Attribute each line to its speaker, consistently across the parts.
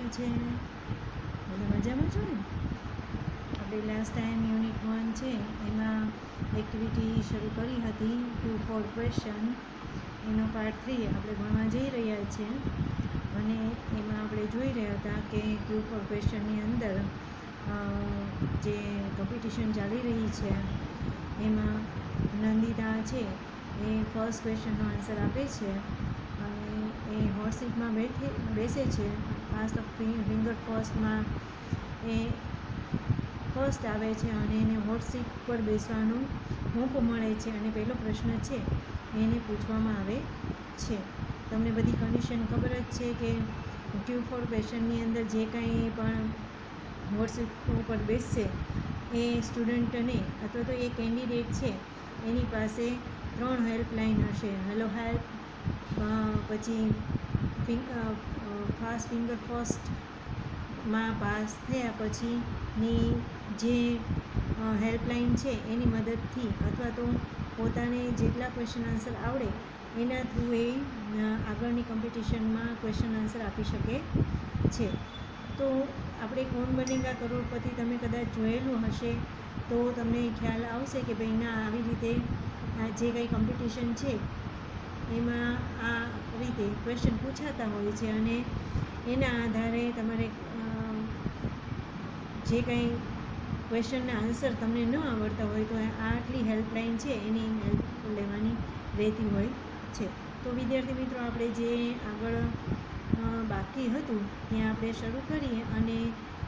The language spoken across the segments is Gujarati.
Speaker 1: કેવું છે? બધા મજામાં છો ને? આપણે લાસ્ટ ટાઈમ યુનિટ 1 છે એમાં એક્ટિવિટી શરૂ કરી હતી ટુ ફોર ક્વેશ્ચન, એનો પાર્ટ 3 આપણે ભણવા જઈ રહ્યા છીએ. અને એમાં આપણે જોઈ રહ્યા હતા કે ટુ ફોર ક્વેશ્ચનની અંદર જે કોમ્પિટિશન ચાલી રહી છે એમાં નંદિતા છે એ ફર્સ્ટ ક્વેશ્ચનનો આન્સર આપે છે અને એ હોટ સીટમાં બેસે છે. ફાસ્ટ ઓફ ફિંગર ફર્સ્ટમાં એ ફર્સ્ટ આવે છે અને એને હોટ સીટ પર બેસવાનો મોકો મળે છે અને પહેલો પ્રશ્ન છે એને પૂછવામાં આવે છે. તમને બધી કન્ડિશન ખબર જ છે કે ટુ ફોર ક્વેશ્ચનની અંદર જે કાંઈ પણ હોટ સીટ ઉપર બેસશે એ સ્ટુડન્ટને અથવા તો એ કેન્ડિડેટ છે એની પાસે 3 હેલ્પલાઇન હશે. હેલો હેલ્પ, પછી ફાસ્ટ ફિંગર ફર્સ્ટમાં પાસ થયા પછીની જે હેલ્પલાઇન છે એની મદદથી અથવા તો પોતાને જેટલા ક્વેશ્ચન આન્સર આવડે એના થ્રુ એ આગળની કોમ્પિટિશનમાં ક્વેશ્ચન આન્સર આપી શકે છે. તો આપણે કોણ બનેગા કરોડપતિ તમે કદાચ જોયેલું હશે તો તમને ખ્યાલ આવશે કે ભાઈ ના આવી રીતે જે કંઈ કોમ્પિટિશન છે એમાં આ રીતે ક્વેશ્ચન પૂછાતા હોય છે અને એના આધારે તમારે જે કંઈ ક્વેશ્ચનના આન્સર તમને ન આવડતા હોય તો આટલી હેલ્પલાઇન છે એની હેલ્પ લેવાની રહેતી હોય છે. તો વિદ્યાર્થી મિત્રો, આપણે જે આગળ બાકી હતું ત્યાં આપણે શરૂ કરીએ અને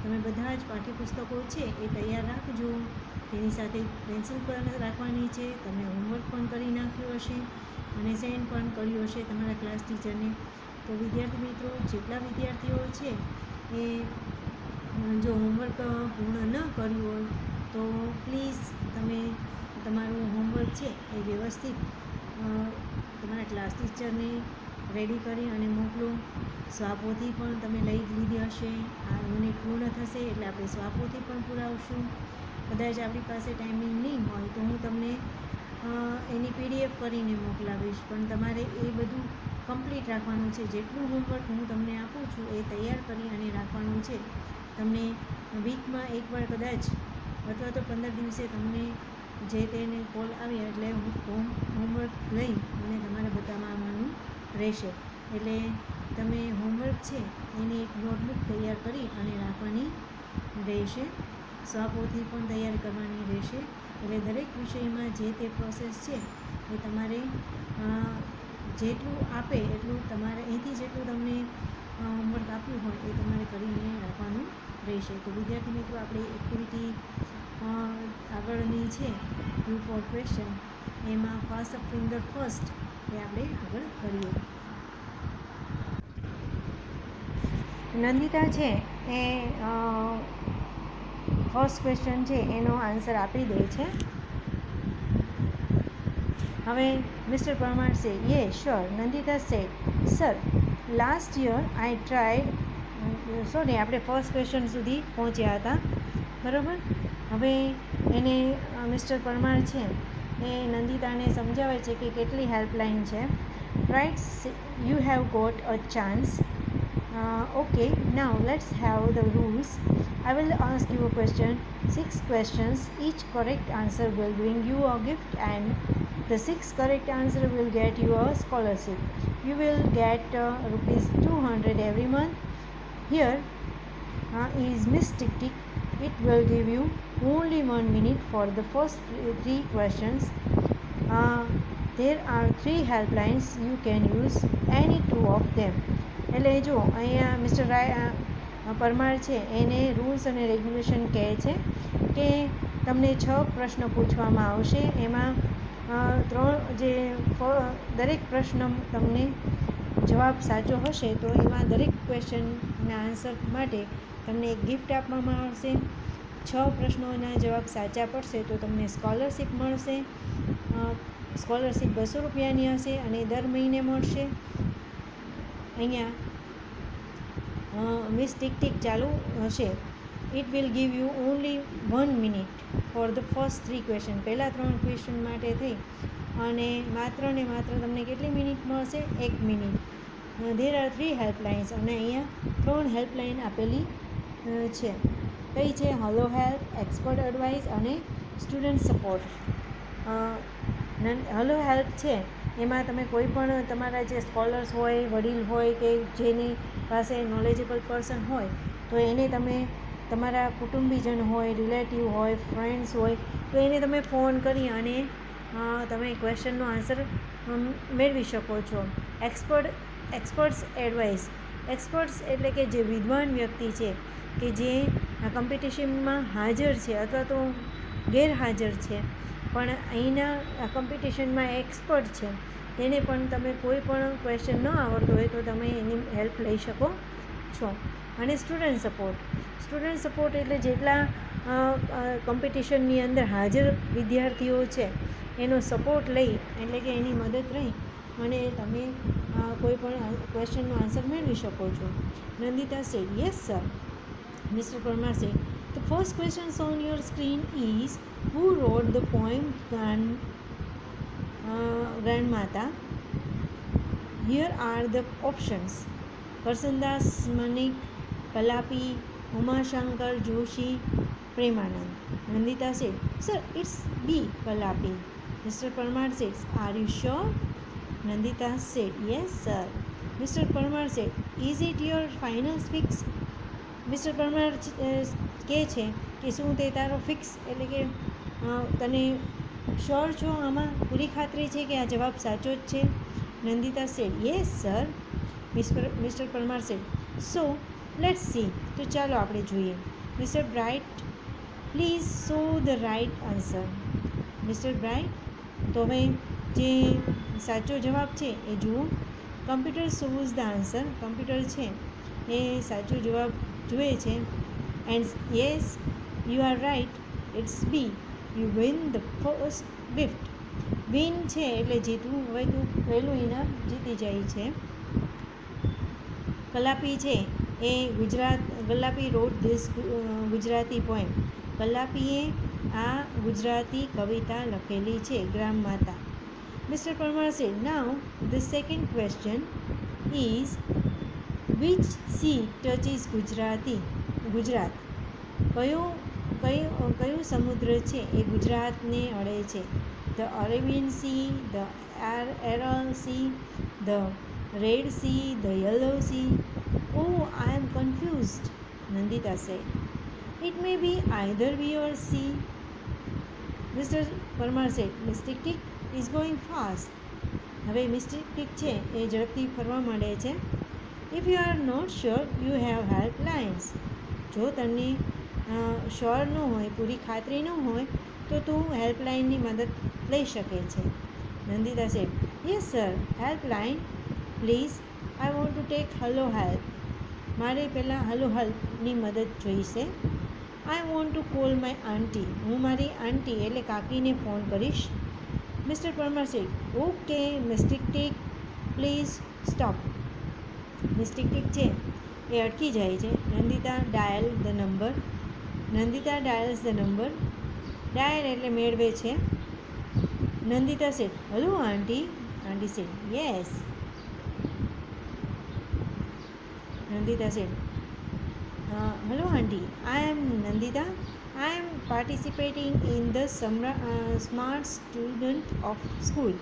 Speaker 1: તમે બધા જ પાઠ્યપુસ્તકો છે એ તૈયાર રાખજો. તેની સાથે પેન્સિલ પણ રાખવાની છે. તમે હોમવર્ક પણ કરી નાખ્યું હશે અને સેન્ડ પણ કર્યું હશે તમારા ક્લાસ ટીચરને. તો વિદ્યાર્થી મિત્રો, જેટલા વિદ્યાર્થીઓ છે એ જો હોમવર્ક પૂર્ણ ન કર્યું હોય તો પ્લીઝ તમે તમારું હોમવર્ક છે એ વ્યવસ્થિત તમારા ક્લાસ ટીચરને રેડી કરી અને મોકલો. સ્વાપોથી પણ તમે લઈ લીધી હશે. આ યુનિટ પૂર્ણ થશે એટલે આપણે સ્વાપોથી પણ પુરાવશું. કદાચ આપણી પાસે ટાઈમિંગ નહીં હોય તો હું તમને એની પીડીએફ કરીને મોકલાવીશ, પણ તમારે એ બધું કમ્પ્લીટ રાખવાનું છે. જેટલું હોમવર્ક હું તમને આપું છું એ તૈયાર કરી અને રાખવાનું છે. તમને વીકમાં એકવાર કદાચ અથવા તો 15 દિવસે તમને જે તેને કોલ આવ્યા એટલે હોમવર્ક લઈ અને તમારે બતાવવાનું રહેશે. એટલે તમે હોમવર્ક છે એની એક નોટબુક તૈયાર કરી અને રાખવાની રહેશે. સ્વાપોથી પણ તૈયાર કરવાની રહેશે. એટલે દરેક વિષયમાં જે તે પ્રોસેસ છે એ તમારે જેટલું આપે એટલું તમારે અહીંથી જેટલું તમને હોમવર્ક આપ્યું હોય એ તમારે કરીને રાખવાનું રહેશે. તો વિદ્યાર્થી મિત્રો, આપણી એક્ટિવિટી આગળની છે ટુ ફોર ક્વેશ્ચન, એમાં ફાસ્ટ ફિંગર ફર્સ્ટ એ આપણે આગળ કરીએ. નંદિતા છે એ ફર્સ્ટ ક્વેશ્ચન છે એનો આન્સર આપી દે છે. હવે mister Parmar said yeah sure. Nandita said, sir last year I tried. Sorry, આપણે ફર્સ્ટ ક્વેશ્ચન સુધી પહોંચ્યા હતા, બરાબર. હવે એને મિસ્ટર પરમાર છે એ નંદિતાને સમજાવે છે કે કેટલી હેલ્પલાઇન છે. Rights, you have got a chance. Okay, now let's have the rules. I will ask you a question, 6 questions. Each correct answer will bring you a gift and the 6 correct answer will get you a scholarship. You will get rupees 200 every month. Here is Miss Tick Tick. It will give you only 1 minute for the first 3 questions. There are 3 helplines. You can use any 2 of them. એટલે જો અહીંયા મિસ્ટર પરમાર છે એને રૂલ્સ અને રેગ્યુલેશન કહે છે કે તમને 6 પ્રશ્ન પૂછવામાં આવશે. એમાં દરેક પ્રશ્ન તમને જવાબ સાચો હશે તો એમાં દરેક ક્વેશ્ચનના આન્સર માટે તમને એક ગિફ્ટ આપવામાં આવશે. 6 પ્રશ્નોના જવાબ સાચા પડશે તો તમને સ્કોલરશિપ મળશે. સ્કોલરશિપ 200 રૂપિયાની હશે અને દર મહિને મળશે. અહીંયા મિસ ટિક ટિક ચાલુ હશે. It will give you only 1 minute for the first 3 question. પહેલાં 3 ક્વેશ્ચન માટે થઈ અને માત્ર ને માત્ર તમને કેટલી મિનિટ મળશે? 1 મિનિટ. ધેર આર 3 હેલ્પલાઇન્સ અને અહીંયા 3 હેલ્પલાઇન આપેલી છે. કઈ છે? હલો હેલ્પ, એક્સપર્ટ એડવાઇસ અને સ્ટુડન્ટ સપોર્ટ. હલો હેલ્પ છે એમાં તમે કોઈ પણ તમારા જે સ્કોલર્સ હોય, વડીલ હોય કે જેની પાસે નોલેજેબલ પર્સન હોય તો એને તમે તમારા કુટુંબીજન હોય, રિલેટિવ હોય, ફ્રેન્ડ્સ હોય તો એને તમે ફોન કરી અને તમે ક્વેશ્ચનનો આન્સર મેળવી શકો છો. Experts advice. એક્સપર્ટ્સ એટલે કે જે વિદ્વાન વ્યક્તિ છે કે જે કોમ્પિટિશનમાં હાજર છે અથવા તો ગેરહાજર છે પણ અહીંના કોમ્પિટિશનમાં એક્સપર્ટ છે, તેને પણ તમે કોઈ પણ ક્વેશ્ચન ન આવડતો હોય તો તમે એની હેલ્પ લઈ શકો છો. અને સ્ટુડન્ટ સપોર્ટ એટલે જેટલા કોમ્પિટિશનની અંદર હાજર વિદ્યાર્થીઓ છે એનો સપોર્ટ લઈ એટલે કે એની મદદ રહી અને તમે કોઈ પણ ક્વેશ્ચનનો આન્સર મેળવી શકો છો. Nandita said yes sir. Mister Parmar said the first question on your screen is who wrote the poem Grammata. Here are the options: Karsandas, Manek, Kalapi, Umashankar Joshi, Premanand. Nandita said, Sir, it's B. Kalapi. Mr. Parmar said, Are you sure? Nandita said, Yes, sir. Mr. Parmar said, Is it your final fix? Mr. Parmar કહે છે કે શું તે તારો ફિક્સ એટલે કે તને શ્યોર છો, આમાં પૂરી ખાતરી છે કે આ જવાબ સાચો જ છે? Nandita said yes sir. Mister Parmar said so let's see. તો ચાલો આપણે જોઈએ. Mister Bright please show the right answer. Mister bright તો હવે જે સાચો જવાબ છે એ જુઓ. Computer shows the answer. Computer છે એ સાચો જવાબ જુએ છે. And yes you are right, it's B. You win the first gift. Win છે એટલે જીતવું. હવે તું પહેલું ઇનામ જીતી જાય છે. કલાપી છે એ Kalapi wrote this Gujarati poem. કલાપીએ આ ગુજરાતી કવિતા લખેલી છે, Grammata. Mister Parmar said now the second question is which sea touches Gujarat. કયું સમુદ્ર છે એ ગુજરાતને અડે છે? The Arabian Sea, the Aral Sea, the Red Sea, the Yellow Sea. Oh, I am confused, Nandita said. It may be either B or C. Mr. Parmar said, Mr. Tick is going fast. હવે મિસ્ટર ટિક છે એ ઝડપથી ફરવા માંડે છે. If you are not sure you have helplines. જો તમને શ્યોર ન હોય, પૂરી ખાતરી ન હોય તો તું હેલ્પલાઇનની મદદ લઈ શકે છે. Nandita said yes sir. Helpline please. I want to take hello help. મારે પહેલાં હલો હેલ્પની મદદ જોઈશે. I want to call my aunty. હું મારી આંટી એટલે કાકીને ફોન કરીશ. Mister Parmar said okay mystic tick please stop. Mystic tick છે એ અટકી જાય છે. Nandita dials the number. Dial એટલે મેળવે છે. Nandita said hello aunty. Aunty said yes. Nandita said, Hello auntie, I am Nandita. I am participating in the Smart Student of School.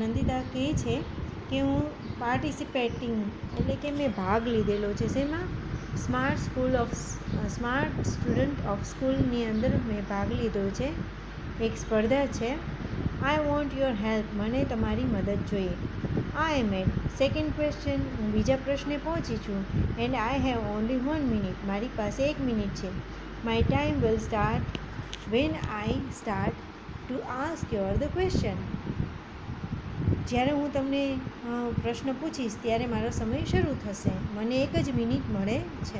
Speaker 1: Nandita કહે છે કે હું પાર્ટિસિપેટિંગ એટલે કે મેં ભાગ લીધેલો છે. શેમાં? સ્માર્ટ સ્ટુડન્ટ ઓફ સ્કૂલની અંદર મેં ભાગ લીધો છે. એક સ્પર્ધા છે. I want your help. મને તમારી મદદ જોઈએ. આઈ એમ એટ સેકન્ડ ક્વેશ્ચન. હું બીજા પ્રશ્ને પહોંચી છું. And I have only 1 minute. મારી પાસે 1 મિનિટ છે. My time will start when I start to ask your the question. જ્યારે હું તમને પ્રશ્ન પૂછીશ ત્યારે મારો સમય શરૂ થશે. મને 1 જ મિનિટ મળે છે.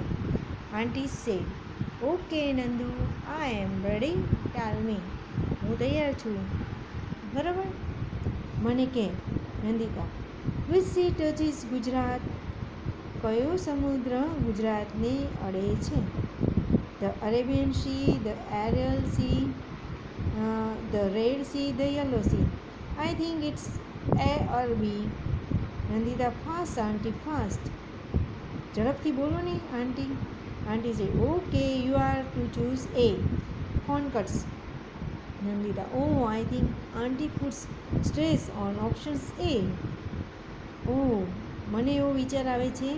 Speaker 1: Aunty said okay Nandu, I am ready. Tell me. હું તૈયાર છું. બરાબર. મને કે Nandita which sea touches Gujarat. કયો સમુદ્ર ગુજરાતને અડે છે? The Arabian Sea, the Aral Sea, the Red Sea, the Yellow Sea. I think it's A or B. Nandita fast aunty fast. ઝડપથી બોલો ને aunty. Aunty said okay you are to choose A. Phone cuts. Nandita oh I think aunty puts stress on options એ. ઓહ મને એવો વિચાર આવે છે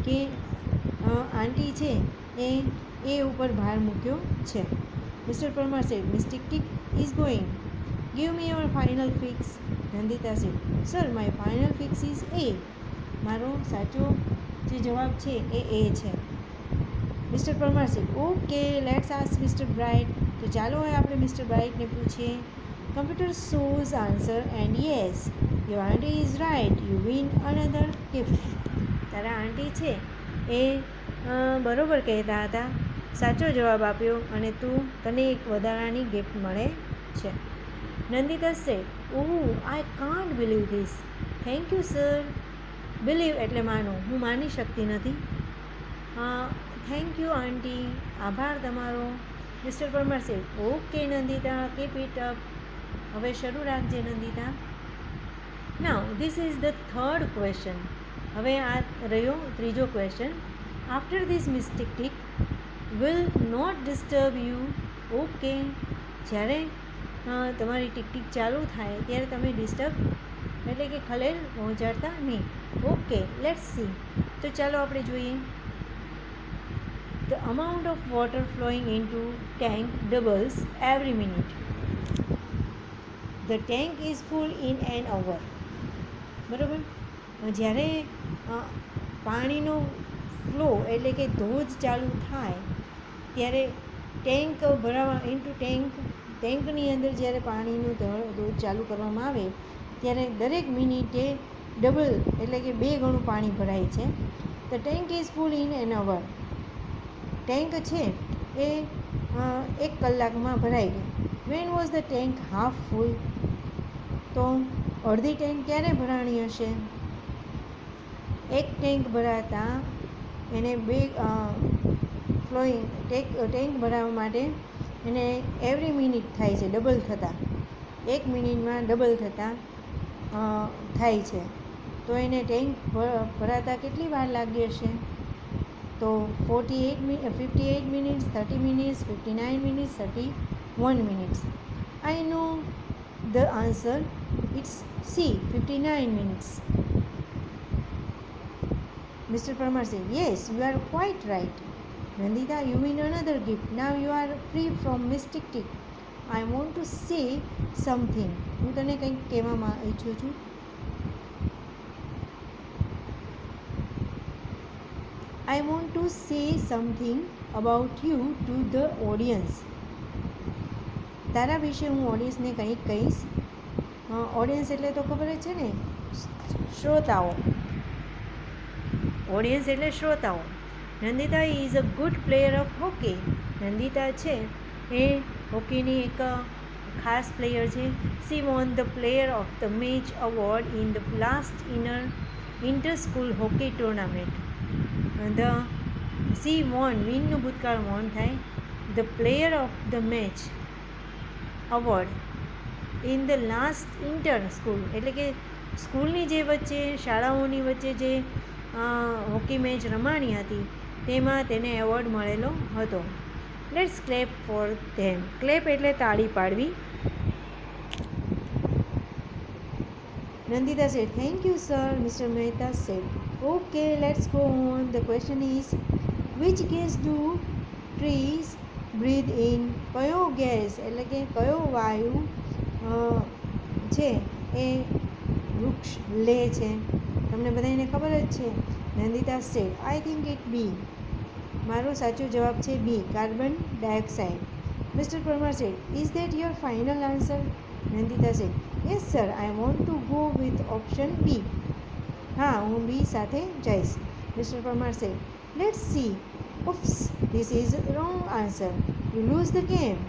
Speaker 1: કે આંટી છે એ ઉપર ભાર મૂક્યો છે. Mister Parmar said mistake tick is going. Give me your final fix. Nandita said sir my final fix is A. મારો સાચો જે જવાબ છે એ છે. Mister Parmar said okay let's ask mister bright. તો ચાલો હવે આપણે મિસ્ટર બ્રાઇટને પૂછીએ. Computer shows answer and yes your aunty is right you win another gift. તારા આંટી છે એ બરોબર કહેતા હતા, સાચો જવાબ આપ્યો અને તને એક વધારાની ગિફ્ટ મળે છે. Nandita said oh I can't believe this. Thank you sir. Believe એટલે માનો, હું માની શકતી નથી. થેન્ક યુ આંટી, આભાર તમારો. Mister Parmar said okay Nandita keep it up. હવે શરૂ રાખજે Nandita. Now this is the third question. હવે આ રહ્યો ત્રીજો question. After this mistake tick will not disturb you. Okay જ્યારે તમારી ટીક ટીક ચાલુ થાય ત્યારે તમે ડિસ્ટર્બ એટલે કે ખલેલ પહોંચાડતા નહીં. Okay let's see. તો ચાલો આપણે જોઈએ. The amount of water flowing into tank doubles every minute. The tank is full in an hour. બરાબર. જ્યારે પાણીનો ફ્લો એટલે કે ધોધ ચાલુ થાય ત્યારે ટેન્ક ભરાવા ટેન્કની અંદર જ્યારે પાણીનું ધોધ ચાલુ કરવામાં આવે ત્યારે દરેક મિનિટે ડબલ એટલે કે 2 ગણું પાણી ભરાય છે. The tank is full in an hour. Tank છે એ 1 કલાકમાં ભરાઈ ગઈ. When was the tank half full. તો અડધી ટેન્ક ક્યારે ભરાણી હશે? એક ટેન્ક ભરાતા એને ટેન્ક ભરાવા માટે એને એવરી મિનિટ થાય છે ડબલ થતાં, 1 મિનિટમાં ડબલ થતાં થાય છે. તો એને ટેન્ક ભરાતા કેટલી વાર લાગી હશે? તો 58 minutes, 30 minutes, 59 minutes, 31 minutes. I know the answer. It's C 59 minutes. Mr. Parmar said, yes, you are quite right. Nandita, you win another gift. Now you are free from mistake tick. I want to say something. હું તને કંઈક કહેવા ઈચ્છું છું. I want to say something about you to the audience. તારા વિશે હું ઓડિયન્સને કંઈક કહીશ. ઓડિયન્સ એટલે તો ખબર જ છે ને, શ્રોતાઓ. ઓડિયન્સ એટલે શ્રોતાઓ. Nandita is a good player of hockey. Nandita છે એ હોકીની એક ખાસ પ્લેયર છે. She won the player of the match award in the last inter school hockey tournament. She won, વિનનું ભૂતકાળ વોન થાય. The player of the match award in the last inter school એટલે કે સ્કૂલની જે વચ્ચે શાળાઓની વચ્ચે જે હોકી મેચ રમાણી હતી તેમાં તેને એવોર્ડ મળેલો હતો. Let's clap for them. Clap એટલે તાળી પાડવી. Nandita said, thank you sir. Mr. Mehta said, okay, let's go on. The question is, which gas do trees breathe in? કયો ગેસ એટલે કે કયો વાયુ છે એ વૃક્ષ લે છે? તમને બધાને ખબર જ છે. Nandita said, I think it B. મારો સાચો જવાબ છે B, carbon dioxide. Mister Parmar said, is that your final answer? Nandita said, yes sir, I want to go with option B. હા, હું બી સાથે જઈશ. Mister Parmar said, let's see. Oops, this is wrong answer. You lose the game.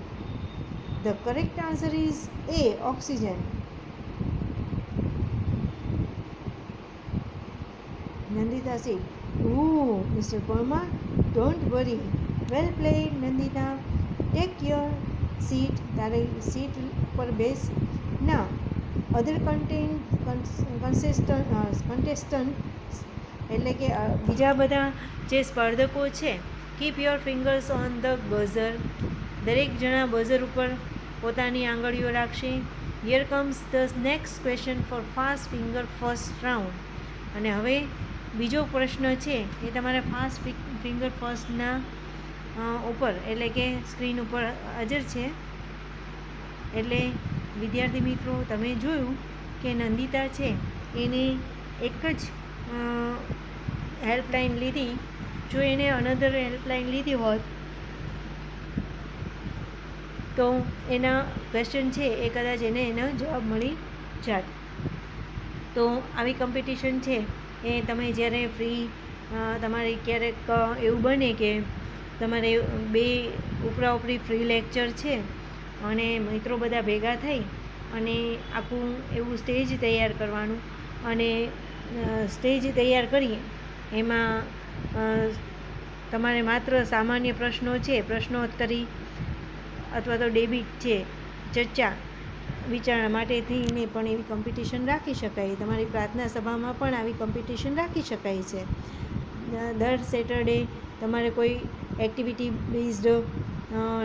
Speaker 1: The correct answer is A, oxygen. Nandita said, ooh, Mr. Parmar, don't worry. Well played, Nandita. Take your seat. તારી સીટ પર બેસ. Now, અધર કન્ટેસ્ટન્ટ એટલે કે બીજા બધા જે સ્પર્ધકો છે, keep your fingers on the buzzer. દરેક જણા બઝર ઉપર પોતાની આંગળીઓ રાખશે. Here comes the next question for fast finger first round. અને હવે બીજો પ્રશ્ન છે એ તમારા ફાસ્ટ ફિંગર ફર્સ્ટના ઉપર એટલે કે સ્ક્રીન ઉપર હાજર છે. એટલે વિદ્યાર્થી મિત્રો, તમે જોયું કે નંદિતા છે એને એક જ હેલ્પલાઇન લીધી. જો એને અનધર હેલ્પલાઇન લીધી હોત તો એના ક્વેશ્ચન છે એ કદાચ એને એનો જવાબ મળી જાત. તો આવી કોમ્પિટિશન છે એ તમે જ્યારે ફ્રી તમારે ક્યારેક એવું બને કે તમારે બે ઉપરા-ઉપરી ફ્રી લેક્ચર છે અને મિત્રો બધા ભેગા થઈ અને આખું એવું સ્ટેજ તૈયાર કરવાનું, અને સ્ટેજ તૈયાર કરી એમાં તમારે માત્ર સામાન્ય પ્રશ્નો છે, પ્રશ્નોત્તરી અથવા તો ડેબિટ છે, ચર્ચા વિચારણા માટે થઈને પણ એવી કોમ્પિટિશન રાખી શકાય. તમારી પ્રાર્થના સભામાં પણ આવી કોમ્પિટિશન રાખી શકાય છે. દર સેટરડે તમારે કોઈ એક્ટિવિટી બેઝડ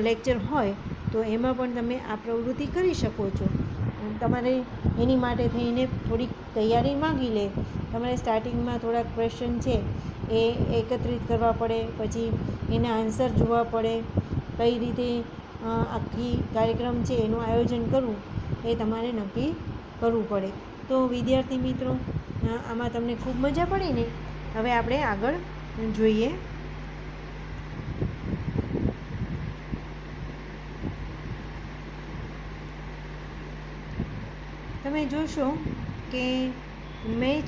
Speaker 1: લેક્ચર હોય તો એમાં પણ તમે આ પ્રવૃત્તિ કરી શકો છો. તમારે એની માટે થઈને થોડીક તૈયારી માંગી લે. તમારે સ્ટાર્ટિંગમાં થોડાક ક્વેશ્ચન છે એ એકત્રિત કરવા પડે, પછી એના આન્સર જોવા પડે, કઈ રીતે આખી કાર્યક્રમ છે એનું આયોજન કરવું એ તમારે નક્કી કરવું પડે. તો વિદ્યાર્થી મિત્રો, આમાં તમને ખૂબ મજા પડી ને? હવે આપણે આગળ જોઈએ. તમે જોશો કે મેચ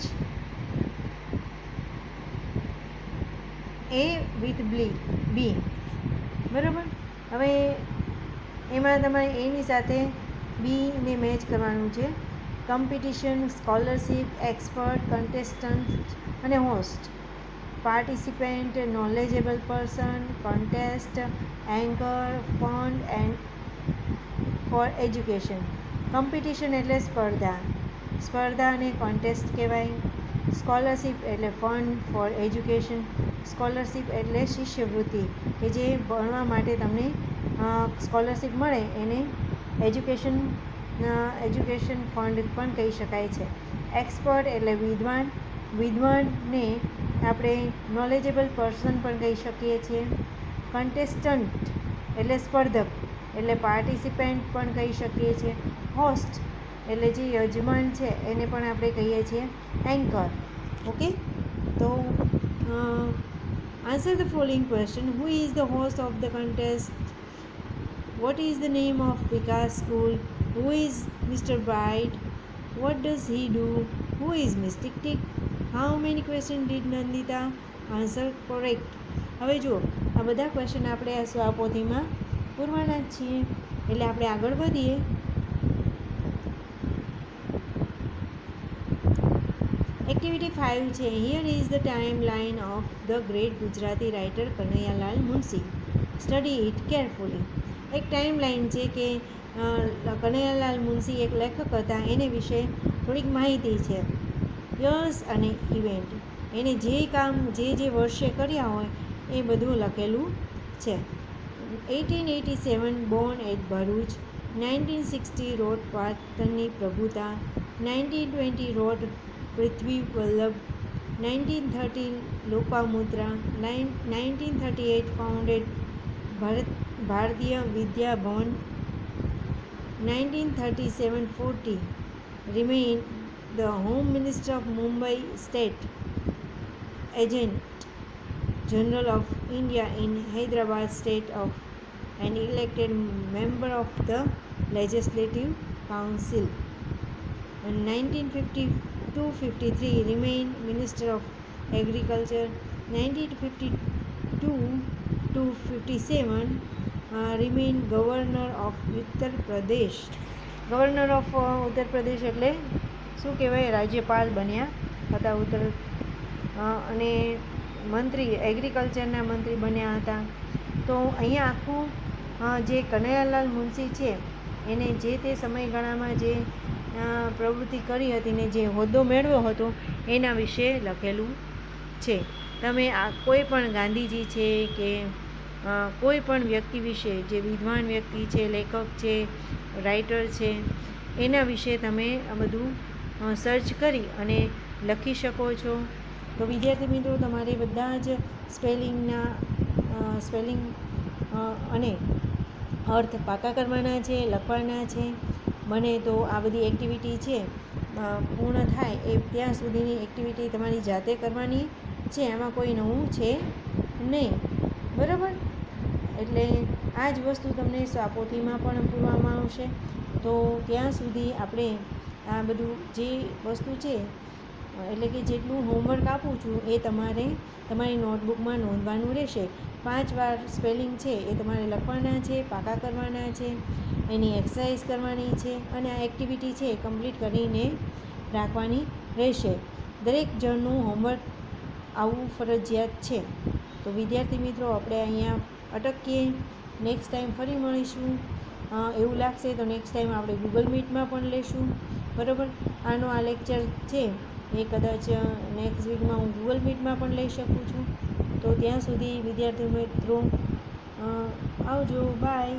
Speaker 1: એ વિથ બી, બરાબર. હવે એમાં તમારે એની સાથે બીને મેચ કરવાનું છે. કોમ્પિટિશન, સ્કોલરશિપ, એક્સપર્ટ, કન્ટેસ્ટન્ટ અને host. Participant, knowledgeable person, contest, anchor, fund and for education. Competition એટલે સ્પર્ધાને કોન્ટેસ્ટ કહેવાય. સ્કોલરશિપ એટલે ફંડ ફોર એજ્યુકેશન. સ્કોલરશિપ એટલે શિષ્યવૃત્તિ કે જે ભણવા માટે તમને સ્કોલરશિપ મળે એને એજ્યુકેશન ફંડ પણ કહી શકાય છે. એક્સપર્ટ એટલે વિદ્વાનને આપણે નોલેજેબલ પર્સન પણ કહી શકીએ છીએ. કન્ટેસ્ટન્ટ એટલે સ્પર્ધક એટલે પાર્ટિસિપેન્ટ પણ કહી શકીએ છીએ. હોસ્ટ એટલે જે યજમાન છે એને પણ આપણે કહીએ છીએ એન્કર. ઓકે, તો answer the following question. Who is the host of the contest? What is the name of Vikas School? Who is Mr. Bright? What does he do? Who is Miss Tick Tick? How many questions did Nandita answer correct? હવે જુઓ, આ બધા ક્વેશ્ચન આપણે આ સ્વાપોથીમાં પૂરવાના જ છીએ. એટલે આપણે આગળ વધીએ. એક્ટિવિટી 5 છે. Here is the time line of the great Gujarati writer Kanaiyalal Munshi. Study it carefully. એક ટાઈમ લાઇન છે કે કનૈયાલાલ મુનશી એક લેખક હતા, એને વિશે થોડીક માહિતી છે. યર્સ અને ઇવેન્ટ, એને જે કામ જે વર્ષે કર્યા હોય એ બધું લખેલું છે. 1887 બોર્ન એટ ભરૂચ. 1960 રોડ પાટણની પ્રભુતા. 1920 રોડ પૃથ્વી વલ્લભ. 1930 લોપામુદ્રા. 1938 ફાઉન્ડેડ ભારતીય વિદ્યા ભવન. 1937-40 remained the Home Minister of Mumbai State, Agent General of India in Hyderabad State of and elected member of the Legislative Council. In 1952-53 remained Minister of Agriculture. 1952-57 remained Governor of Uttar Pradesh. Governor of Uttar Pradesh એટલે શું કહેવાય, રાજ્યપાલ બન્યા હતા અને મંત્રી, એગ્રીકલ્ચરના મંત્રી બન્યા હતા. તો અહીંયા આખું જે કનૈયાલાલ મુનશી છે એને જે તે સમયગાળામાં જે પ્રવૃત્તિ કરી હતી ને જે હોદ્દો મેળવ્યો હતો એના વિશે લખેલું છે. તમે આ કોઈ પણ ગાંધીજી છે કે કોઈ પણ વ્યક્તિ વિશે, જે વિદ્વાન વ્યક્તિ છે, લેખક છે, રાઇટર છે, એના વિશે તમે આ બધું સર્ચ કરી અને લખી શકો છો. તો વિદ્યાર્થી મિત્રો, તમારે બધા જ સ્પેલિંગ અને અર્થ પાકા કરવાના છે, લખવાના છે. બને તો આ બધી એક્ટિવિટી છે પૂર્ણ થાય એ ત્યાં સુધીની એક્ટિવિટી તમારી જાતે કરવાની છે. આમાં કોઈ નવું છે નહીં, બરાબર? એટલે આ જ વસ્તુ તમને પોથીમાં પણ પૂરવામાં આવશે. તો ત્યાં સુધી આપણે આ બધું જે વસ્તુ છે, એટલે કે જેટલું હોમવર્ક આપું છું એ તમારે તમારી નોટબુકમાં નોંધવાનું રહેશે. 5 વાર સ્પેલિંગ છે એ તમારે લખવાના છે, પાકા કરવાના છે, એની એક્સરસાઇઝ કરવાની છે અને આ એક્ટિવિટી છે એ કમ્પ્લીટ કરીને રાખવાની રહેશે. દરેક જણનું હોમવર્ક આવવું ફરજિયાત છે. તો વિદ્યાર્થી મિત્રો, આપણે અહીંયા અટકીએ. નેક્સ્ટ ટાઈમ ફરી મળીશું. એવું લાગશે તો નેક્સ્ટ ટાઈમ આપણે ગૂગલ મીટમાં પણ લઈશું, બરાબર? આનો આ લેક્ચર છે એ કદાચ નેક્સ્ટ વીકમાં હું ગૂગલ મીટમાં પણ લઈ શકું છું. તો ત્યાં સુધી વિદ્યાર્થી મિત્રો આવજો, બાય.